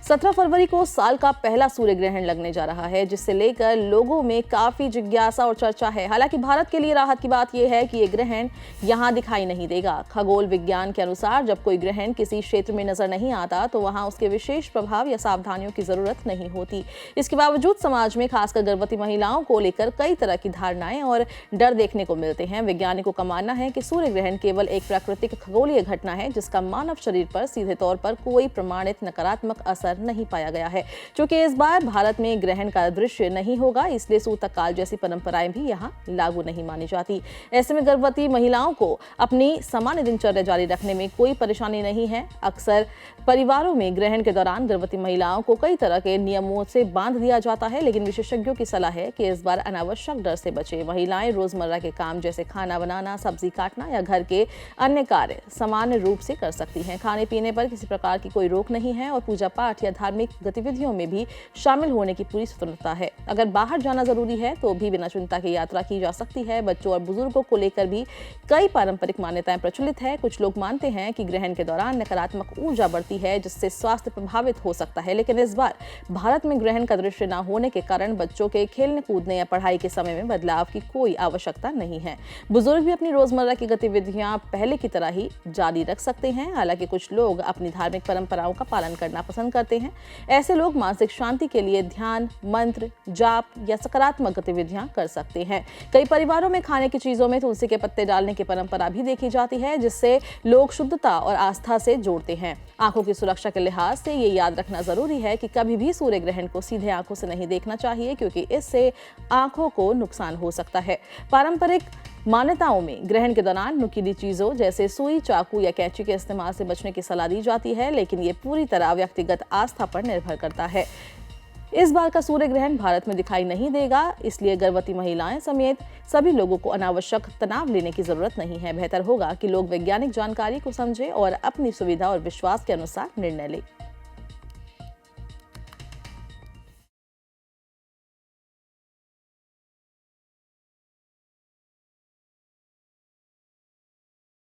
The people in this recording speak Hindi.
17 फरवरी को साल का पहला सूर्य ग्रहण लगने जा रहा है, जिससे लेकर लोगों में काफी जिज्ञासा और चर्चा है। हालांकि भारत के लिए राहत की बात यह है कि ये ग्रहण यहां दिखाई नहीं देगा। खगोल विज्ञान के अनुसार जब कोई ग्रहण किसी क्षेत्र में नजर नहीं आता तो वहां उसके विशेष प्रभाव या सावधानियों की जरूरत नहीं होती। इसके बावजूद समाज में खासकर गर्भवती महिलाओं को लेकर कई तरह की धारणाएं और डर देखने को मिलते हैं। वैज्ञानिकों का मानना है कि सूर्य ग्रहण केवल एक प्राकृतिक खगोलीय घटना है, जिसका मानव शरीर पर सीधे तौर पर कोई प्रमाणित नकारात्मक असर नहीं पाया गया है। क्योंकि इस बार भारत में ग्रहण का दृश्य नहीं होगा, इसलिए सूतक काल जैसी परंपराएं भी यहाँ लागू नहीं मानी जाती। ऐसे में गर्भवती महिलाओं को अपनी सामान्य दिनचर्या जारी रखने में कोई परेशानी नहीं है। अक्सर परिवारों में ग्रहण के दौरान गर्भवती महिलाओं को कई तरह के नियमों से बांध दिया जाता है, लेकिन विशेषज्ञों की सलाह है कि इस बार अनावश्यक डर से बचे। महिलाएं रोजमर्रा के काम जैसे खाना बनाना, सब्जी काटना या घर के अन्य कार्य सामान्य रूप से कर सकती हैं। खाने पीने पर किसी प्रकार की कोई रोक नहीं है और पूजा पाठ या धार्मिक गतिविधियों में भी शामिल होने की पूरी स्वतंत्रता है। अगर बाहर जाना जरूरी है तो भी बिना चिंता के यात्रा की जा सकती है। बच्चों और बुजुर्गों को लेकर भी कई पारंपरिक मान्यताएं प्रचलित है। कुछ लोग मानते हैं कि ग्रहण के दौरान नकारात्मक ऊर्जा बढ़ती है, जिससे स्वास्थ्य प्रभावित हो सकता है। लेकिन इस बार भारत में ग्रहण का दृश्य न होने के कारण बच्चों के खेलने कूदने या पढ़ाई के समय में बदलाव की कोई आवश्यकता नहीं है। बुजुर्ग भी अपनी रोजमर्रा की गतिविधियां पहले की तरह ही जारी रख सकते हैं। हालांकि कुछ लोग अपनी धार्मिक परंपराओं का पालन करना पसंद करते हैं। ऐसे लोग मानसिक शांति के लिए ध्यान, मंत्र, जाप या सकारात्मक गतिविधियां कर सकते हैं। कई परिवारों में खाने की चीजों में तुलसी के पत्ते डालने की परंपरा भी देखी जाती है, जिससे लोग शुद्धता और आस्था से जोड़ते हैं। आंखों की सुरक्षा के लिहाज से ये याद रखना जरूरी है कि कभी भी सूर्य ग्रहण को सीधे आंखों से नहीं देखना चाहिए, क्योंकि इससे आंखों को नुकसान हो सकता है। पारंपरिक मान्यताओं में ग्रहण के दौरान नुकीली चीजों जैसे सुई, चाकू या कैंची के इस्तेमाल से बचने की सलाह दी जाती है, लेकिन ये पूरी तरह व्यक्तिगत आस्था पर निर्भर करता है। इस बार का सूर्य ग्रहण भारत में दिखाई नहीं देगा, इसलिए गर्भवती महिलाएं समेत सभी लोगों को अनावश्यक तनाव लेने की जरूरत नहीं है। बेहतर होगा कि लोग वैज्ञानिक जानकारी को समझें और अपनी सुविधा और विश्वास के अनुसार निर्णय लें।